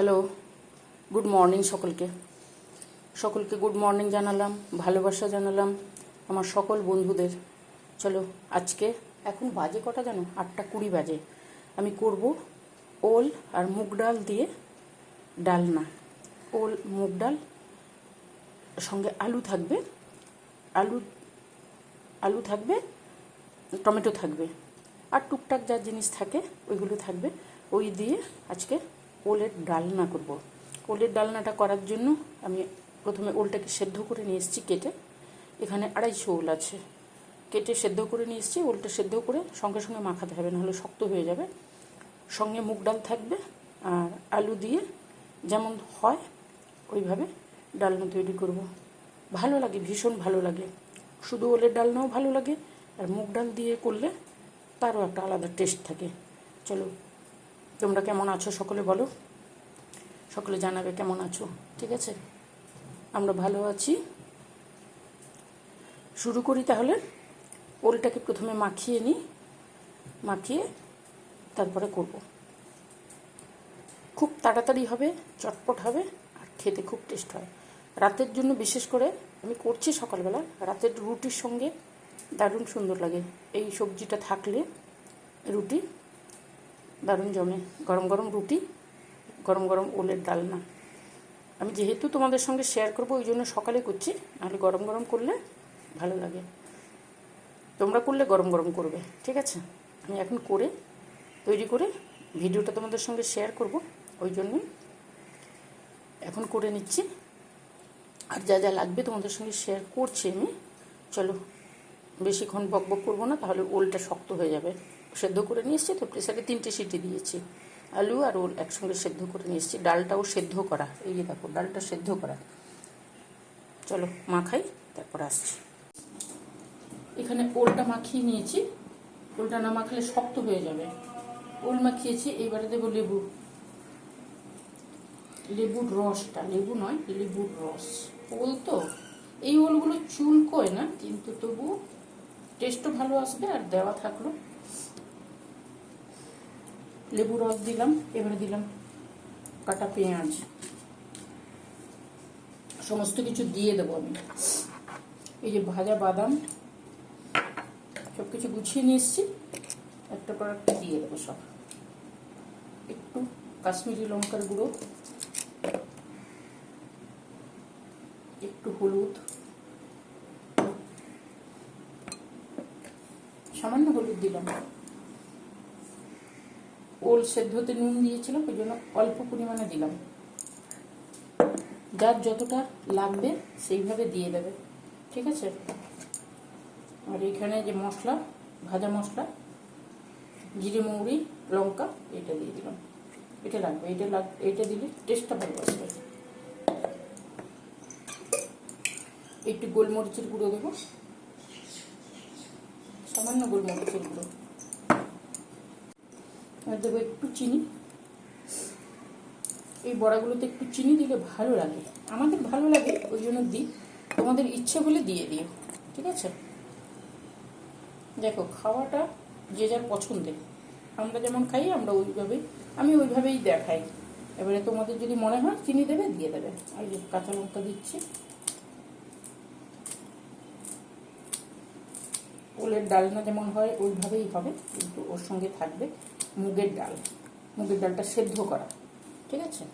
Hello, good morning সকলকে। Good morning জানালাম, ভালোবাসা জানালাম আমার সকল বন্ধুদের। চলো আজকে এখন বাজে কটা জানো? 8:20 বাজে। আমি করব ওল আর মুগ ডাল দিয়ে ডালনা। ওল মুগ ডাল সঙ্গে আলু থাকবে, আলু থাকবে, টমেটো থাকবে, আর টুকটাক যা জিনিস থাকে ওইগুলো থাকবে। ওই দিয়ে আজকে ওলের ডালনা করব। ওলের ডালনাটা করার জন্য আমি প্রথমে ওলটাকে সেদ্ধ করে নিয়ে এসেছি কেটে। এখানে 250 ওল আছে, কেটে সেদ্ধ করে নিয়ে এসেছি। ওলটা সেদ্ধ করে সঙ্গে সঙ্গে মাখাতে হবে, নাহলে শক্ত হয়ে যাবে। সঙ্গে মুগ ডাল থাকবে আর আলু দিয়ে যেমন হয় ওইভাবে ডালনা তৈরি করব। ভালো লাগে, ভীষণ ভালো লাগে। শুধু ওলের ডালনাও ভালো লাগে, আর মুগ ডাল দিয়ে করলে তারও একটা আলাদা টেস্ট থাকে। চলো, তোমরা কেমন আছো সকলে বলো, সকলে জানাবে কেমন আছো। ঠিক আছে, আমরা ভালো আছি। শুরু করি তাহলে। ওলটাকে প্রথমে মাখিয়ে নিই, মাখিয়ে তারপরে করব। খুব তাড়াতাড়ি হবে, চটপট হবে, আর খেতে খুব টেস্ট হয়। রাতের জন্য বিশেষ করে আমি করছি সকালবেলা, রাতের রুটির সঙ্গে দারুণ সুন্দর লাগে। এই সবজিটা থাকলে রুটি দারুণ জমে। গরম গরম রুটি, গরম গরম ওলের ডালনা। আমি যেহেতু তোমাদের সঙ্গে শেয়ার করবো ওই জন্য সকালে করছি, নাহলে গরম গরম করলে ভালো লাগে। তোমরা করলে গরম গরম করবে, ঠিক আছে? আমি এখন করে তৈরি করে ভিডিওটা তোমাদের সঙ্গে শেয়ার করব, ওই জন্যই এখন করে নিচ্ছি। আর যা যা লাগবে তোমাদের সঙ্গে শেয়ার করছি আমি। চলো, বেশিক্ষণ বক বক করবো না, তাহলে ওলটা শক্ত হয়ে যাবে। সেদ্ধ করে নিয়ে এসছি তো, প্রেসারে 3টে সিটি দিয়েছি। আলু আর ওল একসঙ্গে সেদ্ধ করে নিয়ে এসেছি। ডালটাও সেদ্ধ করা, এই যে দেখো ডালটা সেদ্ধ করা। চলো মাখাই, তারপর আসছি। এখানে ওলটা মাখিয়ে নিয়েছি। ওলটা না মাখলে শক্ত হয়ে যাবে। ওল মাখিয়েছি, এইবারে দেবো লেবু। লেবুর রসটা, লেবু নয়, লেবুর রস। ওল তো, এই ওলগুলো চুলকোয় না, কিন্তু তবু টেস্টও ভালো আসবে আর দেওয়া থাকলো। লেবু রস দিলাম, এবারে দিলাম কাটা পেঁয়াজ। সমস্ত কিছু দিয়ে দেবো আমি। এই যে ভাজা বাদাম সব কিছু গুছিয়ে নিয়ে এসেছি, একটা পর একটা দিয়ে দেবো সব। একটু কাশ্মীরি লঙ্কার গুঁড়ো, একটু হলুদ, সামান্য হলুদ দিলাম। ওল সেদ্ধতে নুন দিয়েছিলাম, ওই জন্য অল্প পরিমাণে দিলাম। যার যতটা লাগবে সেইভাবে দিয়ে দেবে, ঠিক আছে? আর এখানে যে মশলা, ভাজা মশলা, জিরে মৌরি লঙ্কা, এটা দিয়ে দিলাম। এটা লাগবে, এটা দিলে টেস্টটা ভালো আসবে। একটু গোলমরিচের গুঁড়ো দেবো, সামান্য গোলমরিচের গুঁড়ো। আর দেবো একটু চিনি। এই বড়াগুলোতে একটু চিনি দিলে ভালো লাগে, আমাদের ভালো লাগে ওই জন্য দিই। তোমাদের ইচ্ছে হলে দিয়ে দিও, ঠিক আছে? দেখো, খাওয়াটা যে যার পছন্দের। আমরা যেমন খাই আমরা ওইভাবেই, আমি ওইভাবেই দেখাই। এবারে তোমাদের যদি মনে হয় চিনি দেবে, দিয়ে দেবে। আর যে কাঁচা লঙ্কা দিচ্ছি। ওলের ডালনা যেমন হয় ওইভাবেই হবে, কিন্তু ওর সঙ্গে থাকবে মুগের ডাল। মুগের ডালটা সেদ্ধ করা, ঠিক আছে?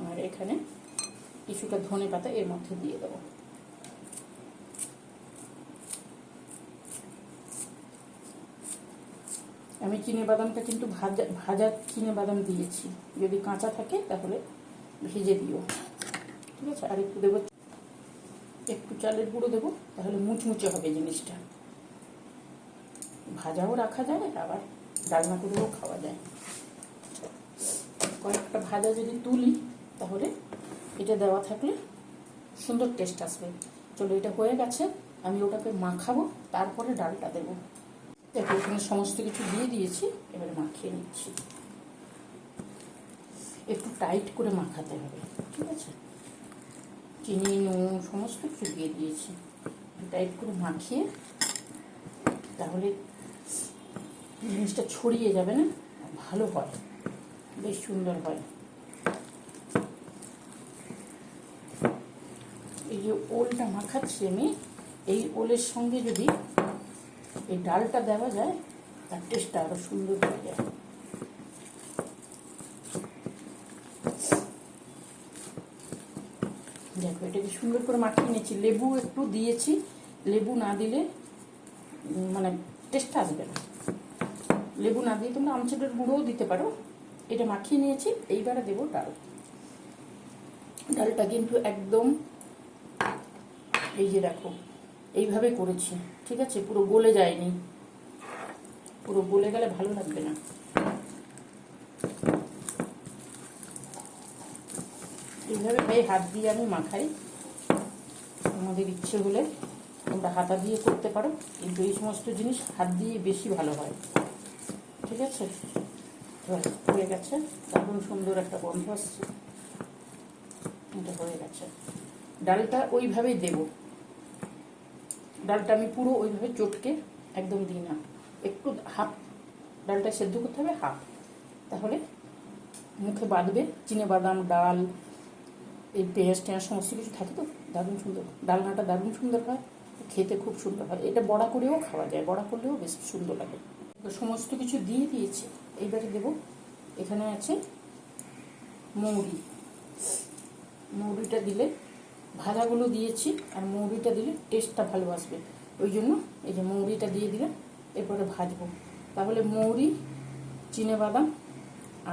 আর এখানে কিছুটা ধনে পাতা এর মধ্যে দিয়ে দেবো। আমি চিনে বাদামটা কিন্তু ভাজা চিনে বাদাম দিয়েছি। যদি কাঁচা থাকে তাহলে ভিজে দিও, ঠিক আছে? আর একটু দেবো, একটু চালের গুঁড়ো দেবো, তাহলে মুচমুচে হবে জিনিসটা। ভাজাও রাখা যায়, আবার ডালনা করেও খাওয়া যায়। কয়েকটা ভাজা যদি তুলি তাহলে এটা দেওয়া থাকলে সুন্দর টেস্ট আসবে। চলো, এটা হয়ে গেছে, আমি ওটাকে মাখাবো, তারপরে ডালটা দেবো। দেখো, এখানে সমস্ত কিছু দিয়ে দিয়েছি, এবারে মাখিয়ে নিচ্ছি। একটু টাইট করে মাখাতে হবে, ঠিক আছে? চিনি নুন সমস্ত কিছু দিয়ে দিয়েছি, টাইট করে মাখিয়ে, তাহলে জিনিসটা ছড়িয়ে যাবে না, ভালো হয়। বেশ সুন্দর হয়। এই যে ওলটা মাখাচ্ছি আমি, এই ওলের সঙ্গে যদি এই ডালটা দেওয়া যায় তার টেস্টটা আরও সুন্দর হয়ে যায়। দেখো এটাকে সুন্দর করে মাখিয়ে নিয়েছি, লেবু একটু দিয়েছি, লেবু না দিলে মানে টেস্টটা আসবে না। লেবু না দিয়ে তোমরা আমচুরের গুঁড়োও দিতে পারো। এটা মাখিয়ে নিয়েছি, এইবারে দেবো ডাল। ডালটা কিন্তু একদম এই যে দেখো এইভাবে করেছি, ঠিক আছে, পুরো গলে যায়নি, পুরো গলে গেলে ভালো লাগবে না। এইভাবে ভাই হাত দিয়ে আমি মাখাই, তোমাদের ইচ্ছে হলে তোমরা হাতা দিয়ে করতে পারো, কিন্তু এই সমস্ত জিনিস হাত দিয়ে বেশি ভালো হয়, ঠিক আছে। হয়ে গেছে, দারুণ সুন্দর একটা গন্ধ আসছে, এটা হয়ে গেছে। ডালটা ওইভাবেই দেব, ডালটা আমি পুরো ওইভাবে চটকে একদম দিই না, একটু হাফ ডালটা সেদ্ধ করতে হবে, হাফ, তাহলে মুখে বাঁধবে। চিনেবাদাম, ডাল, এই পেঁয়াজ টেঁয়াজ সমস্ত কিছু থাকে তো, দারুণ সুন্দর, ডালনাটা দারুণ সুন্দর হয়, খেতে খুব সুন্দর হয়। এটা বড়া করেও খাওয়া যায়, বড়া করলেও বেশ সুন্দর লাগে। তো সমস্ত কিছু দিয়ে দিয়েছি, এইবারে দেবো, এখানে আছে মৌরি, মৌরিটা দিলে, ভাজাগুলো দিয়েছি আর মৌরিটা দিলে টেস্টটা ভালো আসবে, ওই জন্য এই যে মৌরিটা দিয়ে দিলাম। এরপরে ভাজবো, তাহলে মৌরি, চিনেবাদাম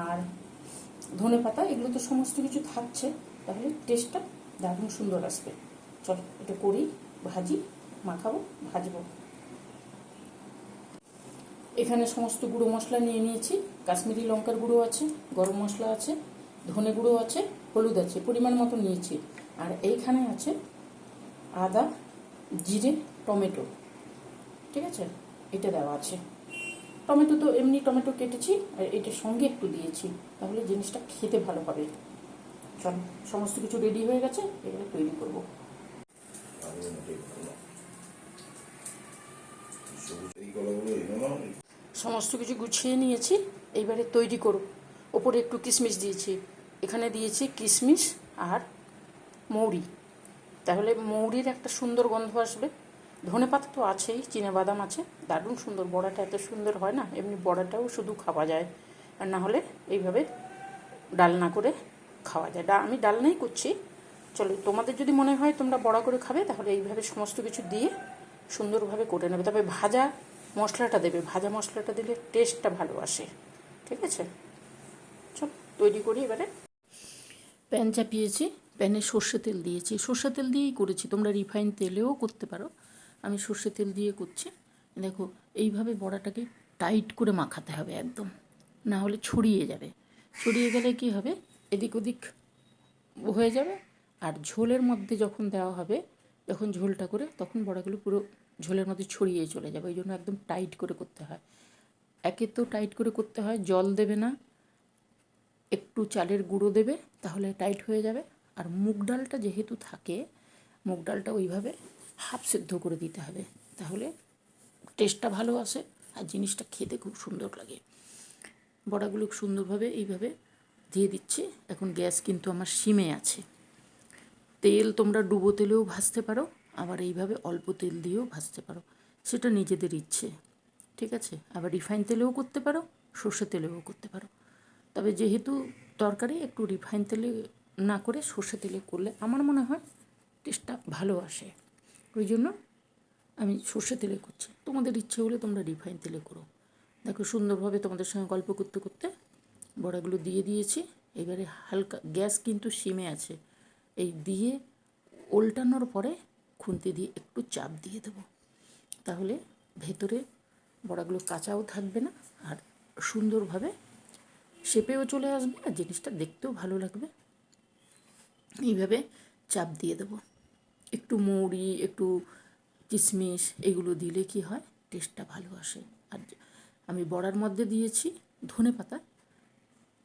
আর ধনে পাতা এগুলো তো সমস্ত কিছু থাকছে, তাহলে টেস্টটা দারুণ সুন্দর আসবে। চলো এটা করি, ভাজি, মাখাবো, ভাজবো। এখানে সমস্ত গুঁড়ো মশলা নিয়ে নিয়েছি, কাশ্মীরি লঙ্কার গুঁড়ো আছে, গরম মশলা আছে, ধনে গুঁড়ো আছে, হলুদ আছে, পরিমাণ মতো নিয়েছি, আর এইখানে আছে আদা, জিরে, টমেটো, ঠিক আছে, এটা দেওয়া আছে। টমেটো তো এমনি টমেটো কেটেছি, আর এটার সঙ্গে একটু দিয়েছি, তাহলে জিনিসটা খেতে ভালো হবে। চল, সমস্ত কিছু রেডি হয়ে গেছে, এবারে তৈরি করবো। সমস্ত কিছু গুছিয়ে নিয়েছি, এইবারে তৈরি করব। ওপরে একটু কিশমিশ দিয়েছি, এখানে দিয়েছি কিশমিশ আর মৌরি, তাহলে মৌরির একটা সুন্দর গন্ধ আসবে। ধনে পাতা তো আছেই, চিনেবাদাম আছে, দারুণ সুন্দর। বড়াটা এত সুন্দর হয় না, এমনি বড়াটাও শুধু খাওয়া যায়, আর না হলে এইভাবে ডালনা করে খাওয়া যায়। আমি ডালনাই করছি। চলো, তোমাদের যদি মনে হয় তোমরা বড়া করে খাবে, তাহলে এইভাবে সমস্ত কিছু দিয়ে সুন্দরভাবে করে নেবে। তবে ভাজা মশলাটা দেবে, ভাজা মশলাটা দিলে টেস্টটা ভালো আসে, ঠিক আছে। চল তৈরি করি এবারে। প্যান চাপিয়েছি, প্যানে সর্ষে তেল দিয়েছি, সর্ষে তেল দিয়েই করেছি, তোমরা রিফাইন তেলেও করতে পারো, আমি সর্ষে তেল দিয়ে করছি। দেখো এইভাবে বড়াটাকে টাইট করে মাখাতে হবে একদম, না হলে ছড়িয়ে যাবে, ছড়িয়ে গেলে কি হবে, এদিক ওদিক হয়ে যাবে। আর ঝোলের মধ্যে যখন দেওয়া হবে, যখন ঝোলটা করে, তখন বড়াগুলো পুরো ঝোলের মধ্যে ছড়িয়ে চলে যাবে, ওই জন্য একদম টাইট করে করতে হয়। একে তো টাইট করে করতে হয়, জল দেবে না, একটু চালের গুঁড়ো দেবে, তাহলে টাইট হয়ে যাবে। আর মুগ ডালটা যেহেতু থাকে, মুগ ডালটা ওইভাবে হাফ সেদ্ধ করে দিতে হবে, তাহলে টেস্টটা ভালো আসে আর জিনিসটা খেতে খুব সুন্দর লাগে। বড়াগুলো সুন্দরভাবে এইভাবে দিয়ে দিচ্ছি। এখন গ্যাস কিন্তু আমার সিমে আছে। তেল তোমরা ডুবো তেলেও ভাজতে পারো, আবার এইভাবে অল্প তেল দিয়েও ভাজতে পারো, সেটা নিজেদের ইচ্ছে, ঠিক আছে। আবার রিফাইন তেলেও করতে পারো, সর্ষে তেলেও করতে পারো, তবে যেহেতু তরকারি একটু রিফাইন তেলে না করে সর্ষে তেলে করলে আমার মনে হয় টেস্টটা ভালো আসে, ওই জন্য আমি সর্ষে তেলে করছি। তোমাদের ইচ্ছে হলে তোমরা রিফাইন তেলে করো। দেখো সুন্দরভাবে তোমাদের সঙ্গে গল্প করতে করতে বড়াগুলো দিয়ে দিয়েছি। এবারে হালকা, গ্যাস কিন্তু সিমে আছে, এই দিয়ে উল্টানোর পরে খুন্তি দিয়ে একটু চাপ দিয়ে দেবো, তাহলে ভেতরে বড়াগুলো কাঁচাও থাকবে না, আর সুন্দরভাবে শেপেও চলে আসবে, আর জিনিসটা দেখতেও ভালো লাগবে। এইভাবে চাপ দিয়ে দেবো, একটু মৌরি, একটু কিশমিশ এগুলো দিলে কি হয়, টেস্টটা ভালো আসে। আর আমি বড়ার মধ্যে দিয়েছি ধনে পাতা,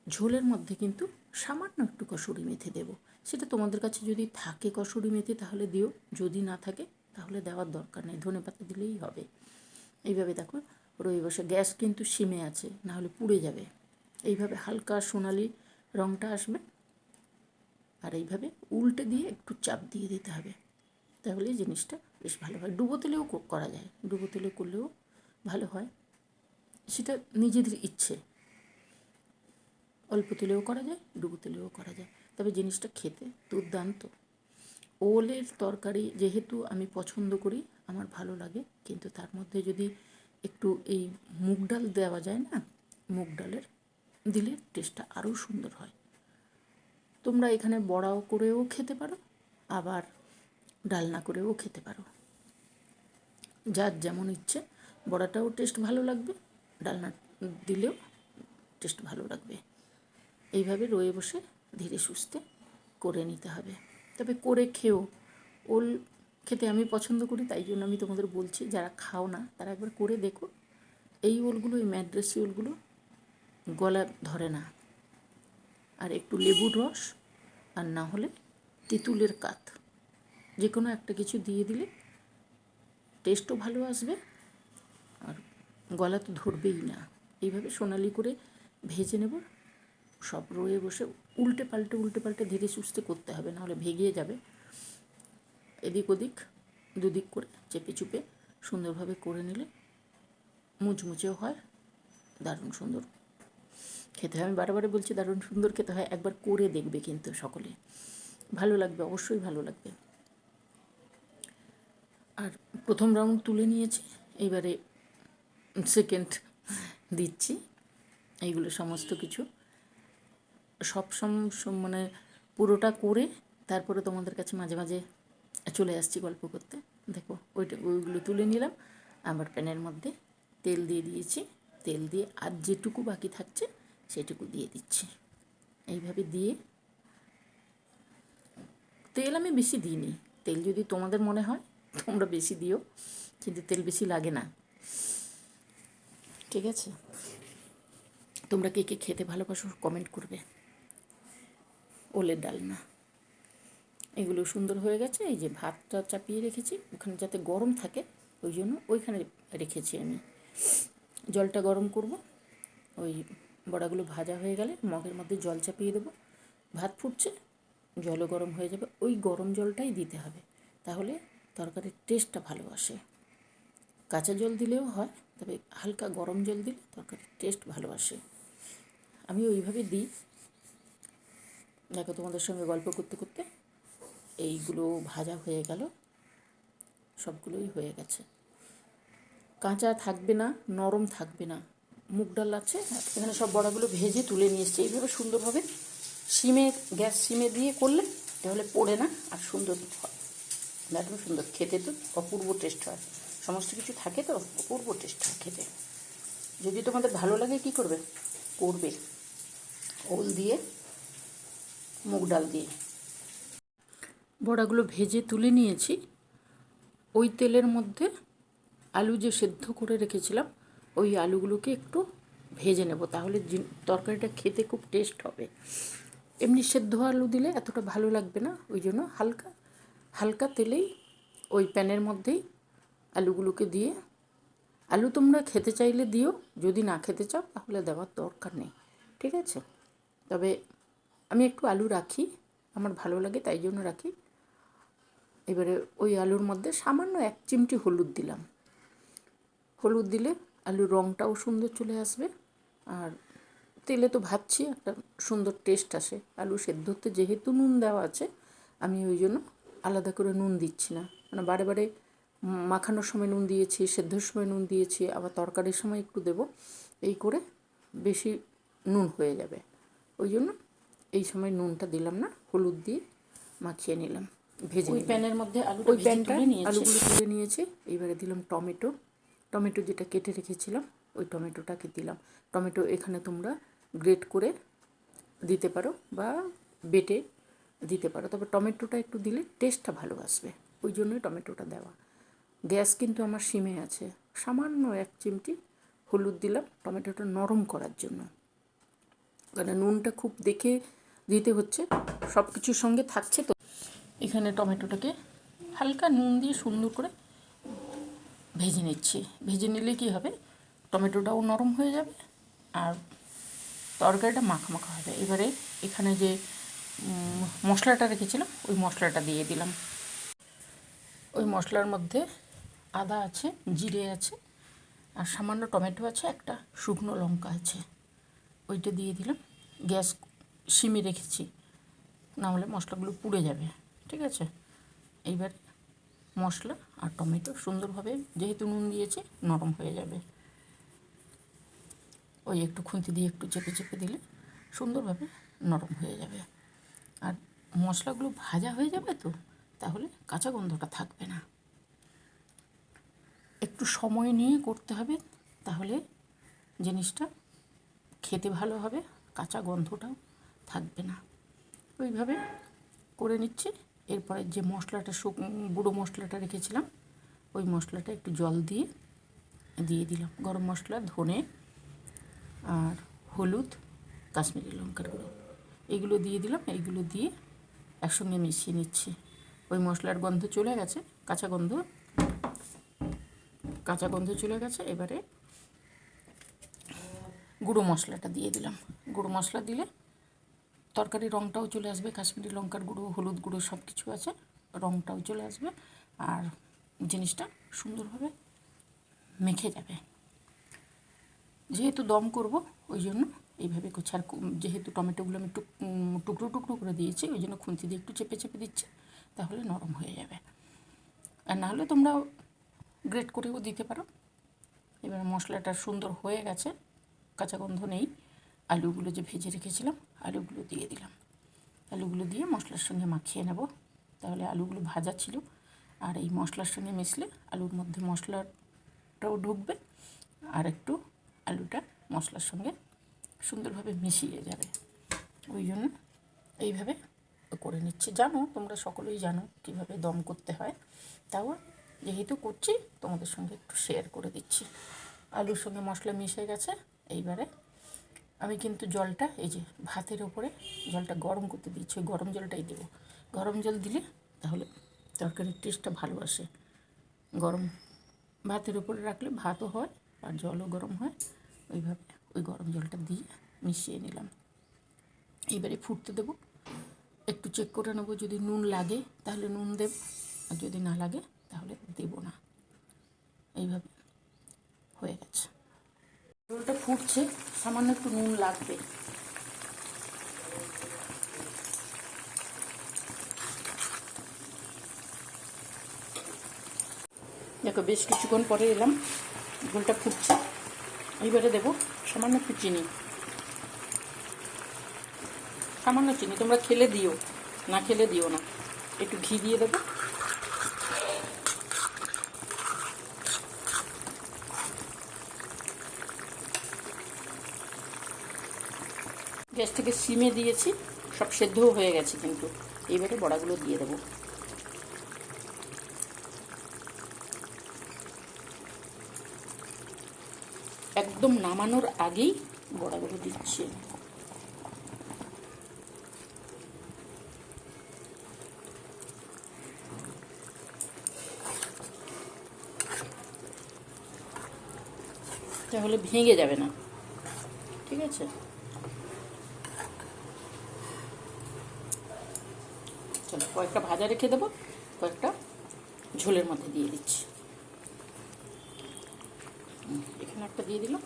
ঝোলের মধ্যে কিন্তু সামান্য একটু কসুরি মেথি দেবো, সেটা তোমাদের কাছে যদি থাকে কসুরি মেথি তাহলে দিও, যদি না থাকে তাহলে দেওয়ার দরকার নেই, ধনে পাতা দিলেই হবে। এইভাবে দেখো রয়ে বসে, গ্যাস কিন্তু সিমে আছে, নাহলে পুড়ে যাবে, এইভাবে হালকা সোনালি রঙটা আসবে, আর এইভাবে উল্টে দিয়ে একটু চাপ দিয়ে দিতে হবে, তাহলে জিনিসটা বেশ ভালো হয়। ডুবো তেলেও করা যায়, ডুবো তেলে করলেও ভালো হয়, সেটা নিজেদের ইচ্ছে। অল্প তেলেও করা যায়, ডুবো তেলেও করা যায়, তবে জিনিসটা খেতে দুর্দান্ত। ওলের তরকারি যেহেতু আমি পছন্দ করি, আমার ভালো লাগে, কিন্তু তার মধ্যে যদি একটু এই মুগ ডাল দেওয়া যায় না, মুগ ডালের দিলে টেস্টটা আরও সুন্দর হয়। তোমরা এখানে বড়াও করেও খেতে পারো, আবার ডালনা করেও খেতে পারো, যার যেমন ইচ্ছে। বড়াটাও টেস্ট ভালো লাগবে, ডালনা দিলেও টেস্ট ভালো লাগবে। এইভাবে রয়ে বসে ধীরে সুস্থে করে নিতে হবে। তবে করে খেও, ওল খেতে আমি পছন্দ করি, তাই জন্য আমি তোমাদের বলছি, যারা খাও না তারা একবার করে দেখো। এই ওলগুলো, এই ম্যাড্রাসি ওলগুলো গলা ধরে না, আর একটু লেবুর রস আর না হলে তেঁতুলের কাত, যে কোনো একটা কিছু দিয়ে দিলে টেস্টও ভালো আসবে, আর গলা তো ধরবেই না। এইভাবে সোনালি করে ভেজে নেব, সব রয়ে বসে উল্টে পাল্টে ধীরে সুস্থে করতে হবে, নাহলে ভেঙে যাবে। এদিক ওদিক দুদিক করে চেপে চুপে সুন্দরভাবে করে নিলে মুচমুচেও হয়, দারুণ সুন্দর খেতে হয়। আমি বারে বলছি দারুণ সুন্দর খেতে হয়, একবার করে দেখবে কিন্তু সকলে, ভালো লাগবে, অবশ্যই ভালো লাগবে। আর প্রথম রাউন্ড তুলে নিয়েছি, এইবারে সেকেন্ড দিচ্ছি। এইগুলো সমস্ত কিছু সব মানে পুরোটা করে তারপরে তোমাদের কাছে মাঝে মাঝে চলে আসছি গল্প করতে। দেখো ওইগুলো তুলে নিলাম, আবার প্যানের মধ্যে তেল দিয়ে দিয়েছি, তেল দিয়ে আর যেটুকু বাকি থাকছে সেটুকু দিয়ে দিচ্ছি। এইভাবে দিয়ে, তেল আমি বেশি দিইনি, তেল যদি তোমাদের মনে হয় তোমরা বেশি দিও, কিন্তু তেল বেশি লাগে না, ঠিক আছে? তোমরা কে কে খেতে ভালোবাসো কমেন্ট করবে। ওলের ডালনা এগুলো সুন্দর হয়ে গেছে। এই যে ভাতটা চাপিয়ে রেখেছি, ওখানে যাতে গরম থাকে ওই জন্য ওইখানে রেখেছি আমি। জলটা গরম করব, ওই বড়াগুলো ভাজা হয়ে গেলে মগের মধ্যে জল চাপিয়ে দেবো, ভাত ফুটছে, জলও গরম হয়ে যাবে, ওই গরম জলটাই দিতে হবে, তাহলে তরকারির টেস্টটা ভালো আসে। কাঁচা জল দিলেও হয়, তবে হালকা গরম জল দিলে তরকারির টেস্ট ভালো আসে। আমি ওইভাবে দিই। দেখো তোমাদের সঙ্গে গল্প করতে করতে এইগুলো ভাজা হয়ে গেল, সবগুলোই হয়ে গেছে। কাঁচা থাকবে না, নরম থাকবে না, মুগ ডাল আছে। এখানে সব বড়াগুলো ভেজে তুলে নিয়ে এসছি। এইভাবে সুন্দরভাবে গ্যাস সিমে দিয়ে করলে তাহলে পড়ে না, আর সুন্দর হয়, দারুণ সুন্দর খেতে, তো অপূর্ব টেস্ট হয়। সমস্ত কিছু থাকে তো অপূর্ব টেস্ট হয় খেতে। যদি তোমাদের ভালো লাগে কী করবে, করবে ওল দিয়ে, মুগ ডাল দিয়ে। বড়াগুলো ভেজে তুলে নিয়েছি, ওই তেলের মধ্যে আলু যে সেদ্ধ করে রেখেছিলাম ওই আলুগুলোকে একটু ভেজে নেব, তাহলে তরকারিটা খেতে খুব টেস্ট হবে। এমনি সেদ্ধ আলু দিলে এতটা ভালো লাগবে না, ওই জন্য হালকা হালকা তেলেই ওই প্যানের মধ্যেই আলুগুলোকে দিয়ে, আলু তোমরা খেতে চাইলে দিও, যদি না খেতে চাও তাহলে দেওয়ার দরকার নেই, ঠিক আছে? তবে আমি একটু আলু রাখি, আমার ভালো লাগে তাই জন্য রাখি। এবারে ওই আলুর মধ্যে সামান্য 1 চিমটি হলুদ দিলাম, হলুদ দিলে আলুর রঙটাও সুন্দর চলে আসবে, আর তেলে তো ভাজছি, একটা সুন্দর টেস্ট আসে। আলু সেদ্ধতে যেহেতু নুন দেওয়া আছে, আমি ওই জন্য আলাদা করে নুন দিচ্ছি না, মানে বারে মাখানোর সময় নুন দিয়েছি, সেদ্ধর সময় নুন দিয়েছি, আবার তরকারির সময় একটু দেব, এই করে বেশি নুন হয়ে যাবে, ওই জন্য এই সময় নুনটা দিলাম না, হলুদ দিয়ে মাখিয়ে নিলাম, ভেজে ওই প্যানের মধ্যে ওই প্যানটা আলুগুলো তুলে নিয়েছি। এইবারে দিলাম টমেটো যেটা কেটে রেখেছিলাম ওই টমেটোটাকে দিলাম। টমেটো এখানে তোমরা গ্রেট করে দিতে পারো বা বেটে দিতে পারো, তবে টমেটোটা একটু দিলে টেস্টটা ভালো আসবে, ওই জন্যই টমেটোটা দেওয়া। গ্যাস কিন্তু আমার সিমে আছে, সামান্য 1 চিমটি হলুদ দিলাম টমেটোটা নরম করার জন্য, কারণ নুনটা খুব দেখে দিতে হচ্ছে, সব কিছুর সঙ্গে থাকছে তো। এখানে টমেটোটাকে হালকা নুন দিয়ে সুন্দর করে ভেজে নিচ্ছি। ভেজে নিলে কী হবে, টমেটোটাও নরম হয়ে যাবে, আর তরকারিটা মাখা মাখা হবে। এবারে এখানে যে মশলাটা রেখেছিলাম ওই মশলাটা দিয়ে দিলাম। ওই মশলার মধ্যে আদা আছে, জিরে আছে, আর সামান্য টমেটো আছে, একটা শুকনো লঙ্কা আছে, ওইটা দিয়ে দিলাম। গ্যাস সিমে রেখেছি, না হলে মশলাগুলো পুড়ে যাবে। ঠিক আছে, এইবার মশলা আর টমেটো সুন্দরভাবে, যেহেতু নুন দিয়েছি, নরম হয়ে যাবে। ওই একটু খুন্তি দিয়ে একটু চেপে চেপে দিলে সুন্দরভাবে নরম হয়ে যাবে। আর মশলাগুলো ভাজা হয়ে যাবে তো, তাহলে কাঁচা গন্ধটা থাকবে না। একটু সময় নিয়ে করতে হবে, তাহলে জিনিসটা খেতে ভালো হবে, কাঁচা গন্ধটাও থাকবে না। ওইভাবে করে নিচ্ছি। এরপরে যে মশলাটা গুঁড়ো মশলাটা রেখেছিলাম ওই মশলাটা একটু জল দিয়ে দিলাম। গরম মশলা, ধনে আর হলুদ, কাশ্মীরি লঙ্কার গুঁড়ো এগুলো দিয়ে দিলাম। এইগুলো দিয়ে একসঙ্গে মিশিয়ে নিচ্ছি। ওই মশলার গন্ধ চলে গেছে, কাঁচা গন্ধ চলে গেছে। এবারে গুঁড়ো মশলাটা দিয়ে দিলাম। গুঁড়ো মশলা দিলে তরকারির রঙটাও চলে আসবে, কাশ্মীরি লঙ্কার গুঁড়ো, হলুদ গুঁড়ো সব কিছু আছে, রঙটাও চলে আসবে আর জিনিসটা সুন্দরভাবে মেখে যাবে। যেহেতু দম করব ওই জন্য এইভাবে করছি। আর যেহেতু টমেটোগুলো আমি টুকরো টুকরো করে দিয়েছি, ওই জন্য খুন্তি দিয়ে একটু চেপে চেপে দিচ্ছি, তাহলে নরম হয়ে যাবে। আর নাহলে তোমরা গ্রেট করেও দিতে পারো। এবার মশলাটা সুন্দর হয়ে গেছে, কাঁচা গন্ধ নেই। আলুগুলো যে ভেজে রেখেছিলাম আলুগুলো দিয়ে দিলাম। আলুগুলো দিয়ে মশলার সঙ্গে মাখিয়ে নেব, তাহলে আলুগুলো ভাজা ছিল আর এই মশলার সঙ্গে মিশলে আলুর মধ্যে মশলাটাও ঢুকবে আর একটু আলুটা মশলার সঙ্গে সুন্দরভাবে মিশিয়ে যাবে। ওই জন্য এইভাবে করে নিচ্ছি। জানো, তোমরা সকলেই জানো কীভাবে দম করতে হয়, তাও যেহেতু করছি তোমাদের সঙ্গে একটু শেয়ার করে দিচ্ছি। আলুর সঙ্গে মশলা মিশে গেছে। এইবারে আমি কিন্তু জলটা, এই যে ভাতের ওপরে জলটা গরম করতে দিচ্ছি, ওই গরম জলটাই দেবো। গরম জল দিলে তাহলে তরকারির টেস্টটা ভালো আসে। গরম ভাতের ওপরে রাখলে ভাতও হয় আর জলও গরম হয়। ওইভাবে ওই গরম জলটা দিয়ে মিশিয়ে নিলাম। এবারে ফুটতে দেবো, একটু চেক করে নেবো, যদি নুন লাগে তাহলে নুন দেব, আর যদি না লাগে তাহলে দেব না। এইভাবে হয়ে গেছে। ঝোলটা ফুটছে, সামান্য একটু নুন লাগবে। দেখো, বেশ কিছুক্ষণ পরে এলাম, ঝোলটা ফুটছে। এইবারে দেবো সামান্য একটু চিনি, সামান্য চিনি। তোমরা খেলে দিও, না খেলে দিও না। একটু ঘি দিয়ে দেবো। গ্যাসটাকে সিমে দিয়েছি, সব সেদ্ধও হয়ে গেছে কিন্তু। এইবারে বড়াগুলো দিয়ে দেবো। একদম নামানোর আগেই বড়াগুলো দিচ্ছি। তাহলে ভেঙে যাবে না, ঠিক আছে? চলো, কয়েকটা ভাজা রেখে দেবো, কয়েকটা ঝোলের মধ্যে দিয়ে দিচ্ছি। এখানে একটা দিয়ে দিলাম।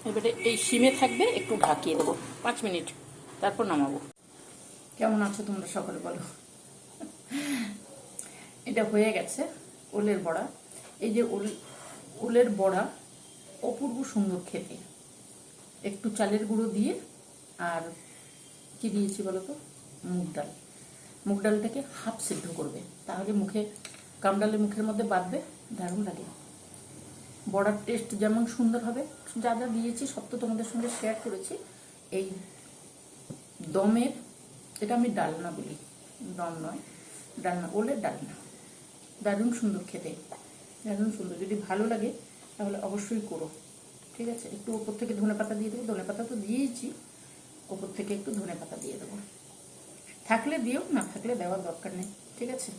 এবারে এই সিমে থাকবে, একটু ঢাকিয়ে দেবো 5 মিনিট, তারপর নামাবো। কেমন আছো তোমরা সকলে বলো? এটা হয়ে গেছে ওলের বড়া। এই যে ওলের বড়া অপূর্ব সুন্দর খেতে। একটু চালের গুঁড়ো দিয়ে, আর কি দিয়েছি বলো তো, মুগ ডাল। মুগ ডালটাকে হাফ সিদ্ধ করবে, তাহলে কামড়ালে মুখের মধ্যে বাঁধবে, দারুণ লাগে। বড়ার টেস্ট যেমন সুন্দর হবে, যা যা দিয়েছি সব তো তোমাদের সঙ্গে শেয়ার করেছি। এই দমের, এটা আমি ডালনা বলি, দম নয়, ডালনা, ওলের ডালনা, দারুণ সুন্দর খেতে, দারুণ সুন্দর। যদি ভালো লাগে তাহলে অবশ্যই করো, ঠিক আছে? একটু ওপর থেকে ধনেপাতা দিয়ে দেবো, ধনেপাতা তো দিয়েছি, ওপর থেকে একটু ধনেপাতা দিয়ে দেবো। থাকলে দিও, না থাকলে দেওয়ার দরকার নেই, ঠিক আছে?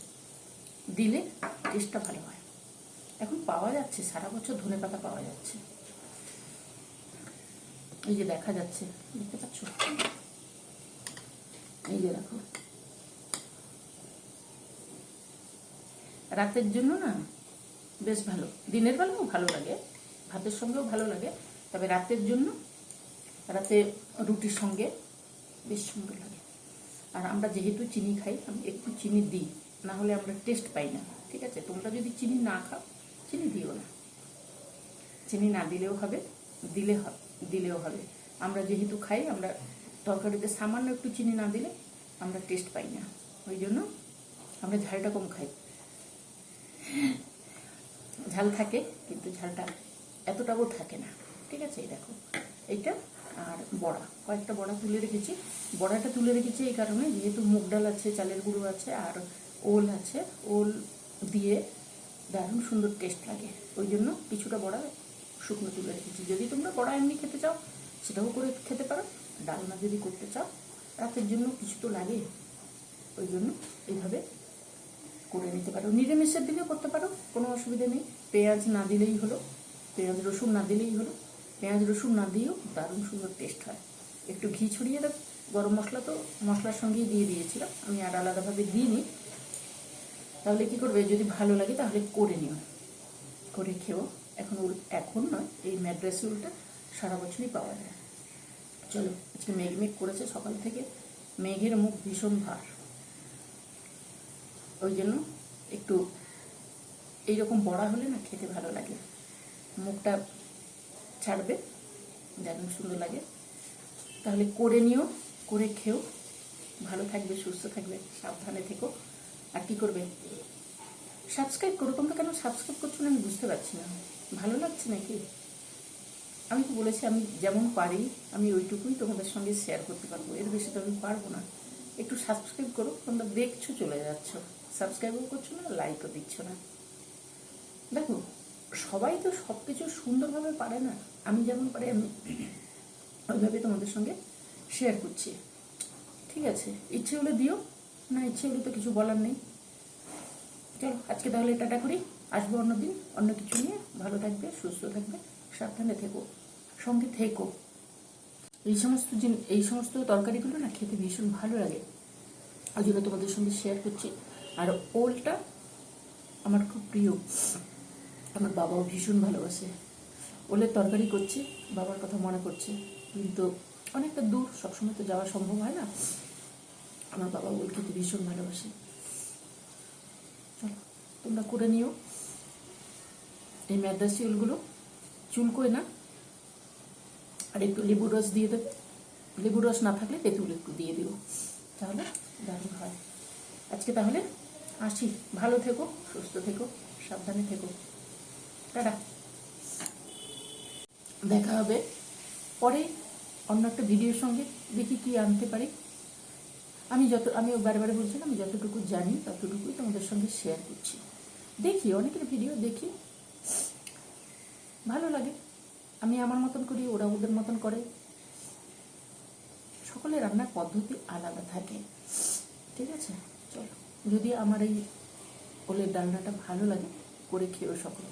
দিলে টেস্টটা ভালো হয়। এখন পাওয়া যাচ্ছে, সারা বছর ধনেপাতা পাওয়া যাচ্ছে। এই যে দেখা যাচ্ছে, দেখতে পাচ্ছ, এই যে দেখো। রাতের জন্য না বেশ ভালো, দিনের বেলাও ভালো লাগে, ভাতের সঙ্গেও ভালো লাগে, তবে রাতের জন্য, রাতে রুটির সঙ্গে বেশ সুন্দর লাগে। আর আমরা যেহেতু চিনি খাই, আমি একটু চিনি দিই, না হলে আমরা টেস্ট পাই না। ঠিক আছে, তোমরা যদি চিনি না খাও, চিনি দিও না, চিনি না দিলেও হবে, দিলেও হবে। আমরা যেহেতু খাই, আমরা তরকারিতে সামান্য একটু চিনি না দিলে আমরা টেস্ট পাই না, ওই জন্য আমরা ঝালটা কম খাই। ঝাল থাকে কিন্তু ঝালটা এতটাও থাকে না। ঠিক আছে, এই দেখো এইটা, আর বড়া, কয়েকটা বড়া তুলে রেখেছি। বড়াটা তুলে রেখেছি এই কারণে, যেহেতু মুগ ডাল আছে, চালের গুঁড়ো আছে, আর ওল আছে, ওল দিয়ে দারুণ সুন্দর টেস্ট লাগে, ওই জন্য কিছুটা বড়া শুকনো তুলে রেখেছি। যদি তোমরা বড়া এমনি খেতে চাও সেটাও করে খেতে পারো, ডালনা যদি করতে চাও, রাতের জন্য কিছু তো লাগে, ওই জন্য এইভাবে করে নিতে পারো। নিরামিষের দিনেও করতে পারো, কোনো অসুবিধা নেই। পেঁয়াজ না দিলেই হলো, পেঁয়াজ রসুন না দিলেই হলো। পেঁয়াজ রসুন না দিয়েও দারুণ সুন্দর টেস্ট হয়। একটু ঘি ছড়িয়ে দেব, গরম মশলা তো মশলার সঙ্গেই দিয়ে দিয়েছিলাম, আমি আর আলাদাভাবে দিইনি। তাহলে কি করবে, যদি ভালো লাগে তাহলে করে নিও, করে খেও। এখন নয়, এই ম্যাড্রাসি উলটা সারা বছরই পাওয়া যায়। চলো, আজকে মেঘ করেছে সকাল থেকে, মেঘের মুখ ভীষণ ভার, ওই জন্য একটু এইরকম বড়া হলে না খেতে ভালো লাগে, মুখটা ছাড়বে, দারুণ সুন্দর লাগে। তাহলে করে নিও, করে খেও, ভালো থাকবে, সুস্থ থাকবে, সাবধানে থেকো। আর কি করবে, সাবস্ক্রাইব করো। তোমরা কেন সাবস্ক্রাইব করছো না আমি বুঝতে পারছি না, ভালো লাগছে নাকি? আমি তো বলেছি আমি যেমন পারি আমি ওইটুকুই তোমাদের সঙ্গে শেয়ার করতে পারবো, এর বেশি তো আমি পারবো না। একটু সাবস্ক্রাইব করো, তোমরা দেখছো চলে যাচ্ছ, সাবস্ক্রাইবও করছো না, লাইকও দিচ্ছ না। দেখো, সবাই তো সব কিছু সুন্দরভাবে পারে না, আমি যেমন পারি আমি ওইভাবে তোমাদের সঙ্গে শেয়ার করছি। ঠিক আছে, ইচ্ছে হলে দিও, না ইচ্ছে হলে তো কিছু বলার নেই। চলো আজকে তাহলে টাটা করি, আসবো অন্যদিন অন্য কিছু নিয়ে। ভালো থাকবে, সুস্থ থাকবে, সাবধানে থেকো, সঙ্গে থেকো। এই সমস্ত তরকারিগুলো না খেতে ভীষণ ভালো লাগে, ওই জন্য তোমাদের সঙ্গে শেয়ার করছি। আর ওলটা আমার খুব প্রিয়, আমার বাবাও ভীষণ ভালোবাসে। ওলের তরকারি করছে, বাবার কথা মনে করছে, কিন্তু অনেকটা দূর, সবসময় তো যাওয়া সম্ভব হয় না। আমার বাবা ওল খেতে ভীষণ ভালোবাসে। চলো, তোমরা করে নিও এই ম্যাদ্রাসি ওলগুলো, চুলকোয় না। আর একটু লেবুর রস দিয়ে দেবে, লেবুর রস না থাকলে তেঁতুল একটু দিয়ে দিও, তাহলে দারুণ হয়। আজকে তাহলে আসি, ভালো থেকো, সুস্থ থেকো, সাবধানে থেকো, টাটা। দেখা হবে পরে অন্য একটা ভিডিওর সঙ্গে, দেখি কি আনতে পারি। আমি বারে বারে বলছি না, আমি যতটুকু জানি ততটুকুই তোমাদের সঙ্গে শেয়ার করছি। দেখি অনেকের ভিডিও দেখি, ভালো লাগে। আমি আমার মতন করি, ওরা ওদের মতন করে, সকলের রান্নার পদ্ধতি আলাদা থাকে। ঠিক আছে, চলো, যদি আমার এই ওলের ডালনাটা ভালো লাগে, করে খেয়েও সকলে।